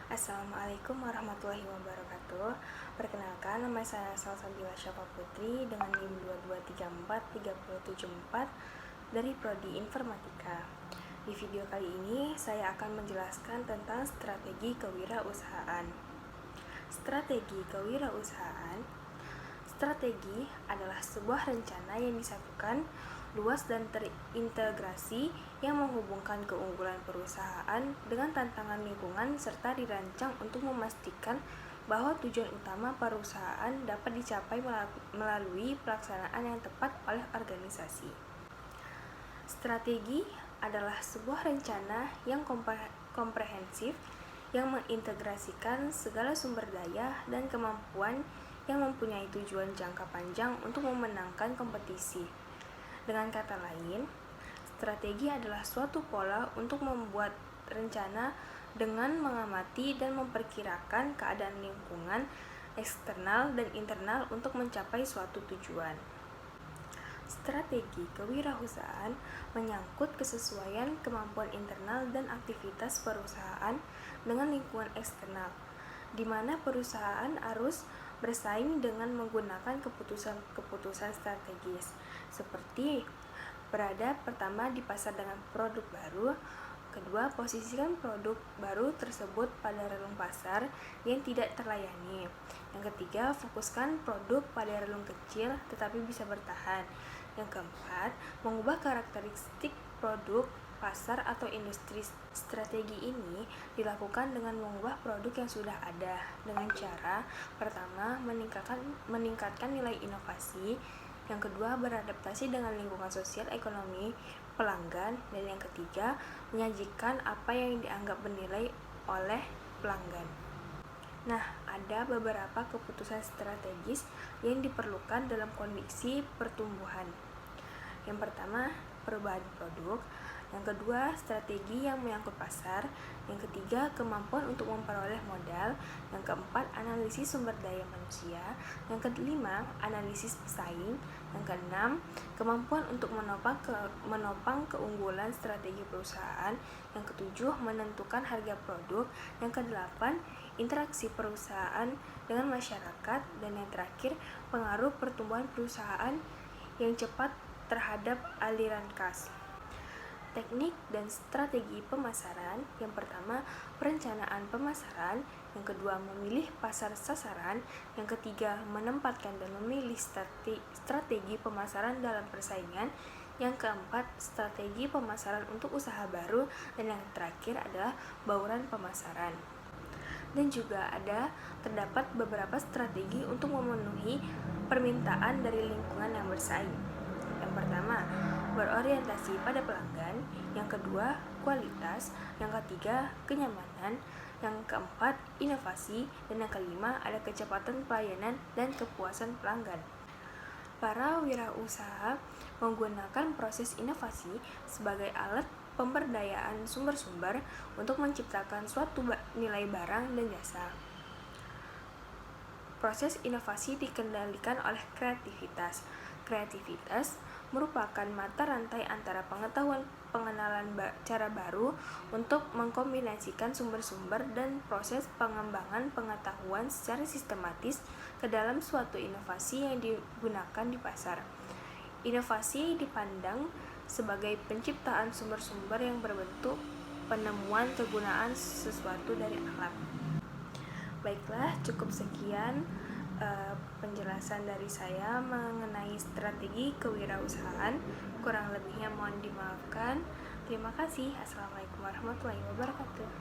Assalamualaikum warahmatullahi wabarakatuh. Perkenalkan, nama saya Salsabila Syafa Putri dengan NIM 2234374 dari Prodi Informatika. Di video kali ini, saya akan menjelaskan tentang strategi kewirausahaan. Strategi kewirausahaan. Strategi adalah sebuah rencana yang disatukan, luas dan terintegrasi yang menghubungkan keunggulan perusahaan dengan tantangan lingkungan serta dirancang untuk memastikan bahwa tujuan utama perusahaan dapat dicapai melalui pelaksanaan yang tepat oleh organisasi. Strategi adalah sebuah rencana yang komprehensif yang mengintegrasikan segala sumber daya dan kemampuan yang mempunyai tujuan jangka panjang untuk memenangkan kompetisi. Dengan kata lain, strategi adalah suatu pola untuk membuat rencana dengan mengamati dan memperkirakan keadaan lingkungan eksternal dan internal untuk mencapai suatu tujuan. Strategi kewirausahaan menyangkut kesesuaian kemampuan internal dan aktivitas perusahaan dengan lingkungan eksternal, di mana perusahaan harus bersaing dengan menggunakan keputusan strategis, seperti berada pertama di pasar dengan produk baru, kedua, posisikan produk baru tersebut pada relung pasar yang tidak terlayani, yang ketiga, fokuskan produk pada relung kecil tetapi bisa bertahan, yang keempat, mengubah karakteristik produk, pasar atau industri. Strategi ini dilakukan dengan mengubah produk yang sudah ada dengan cara pertama meningkatkan nilai inovasi, yang kedua beradaptasi dengan lingkungan sosial ekonomi pelanggan, dan yang ketiga menyajikan apa yang dianggap bernilai oleh pelanggan. Nah, ada beberapa keputusan strategis yang diperlukan dalam kondisi pertumbuhan. Yang pertama, perubahan produk. Yang kedua, strategi yang menyangkut pasar. Yang ketiga, kemampuan untuk memperoleh modal. Yang keempat, analisis sumber daya manusia. Yang kelima, analisis pesaing. Yang keenam, kemampuan untuk menopang keunggulan strategi perusahaan. Yang ketujuh, menentukan harga produk. Yang kedelapan, interaksi perusahaan dengan masyarakat. Dan yang terakhir, pengaruh pertumbuhan perusahaan yang cepat terhadap aliran kas. Teknik dan strategi pemasaran. Yang pertama, perencanaan pemasaran. Yang kedua, memilih pasar sasaran. Yang ketiga, menempatkan dan memilih strategi pemasaran dalam persaingan. Yang keempat, strategi pemasaran untuk usaha baru. Dan yang terakhir adalah bauran pemasaran. Dan juga terdapat beberapa strategi untuk memenuhi permintaan dari lingkungan yang bersaing. Yang pertama, berorientasi pada pelanggan. Yang kedua, kualitas. Yang ketiga, kenyamanan. Yang keempat, inovasi. Dan yang kelima, ada kecepatan pelayanan dan kepuasan pelanggan. Para wirausaha menggunakan proses inovasi sebagai alat pemberdayaan sumber-sumber untuk menciptakan suatu nilai barang dan jasa. Proses inovasi dikendalikan oleh kreativitas. Kreativitas merupakan mata rantai antara pengetahuan pengenalan cara baru untuk mengkombinasikan sumber-sumber dan proses pengembangan pengetahuan secara sistematis ke dalam suatu inovasi yang digunakan di pasar. Inovasi dipandang sebagai penciptaan sumber-sumber yang berbentuk penemuan kegunaan sesuatu dari alam. Baiklah, cukup sekian penjelasan dari saya mengenai strategi kewirausahaan. Kurang lebihnya mohon dimaafkan. Terima kasih. Assalamualaikum warahmatullahi wabarakatuh.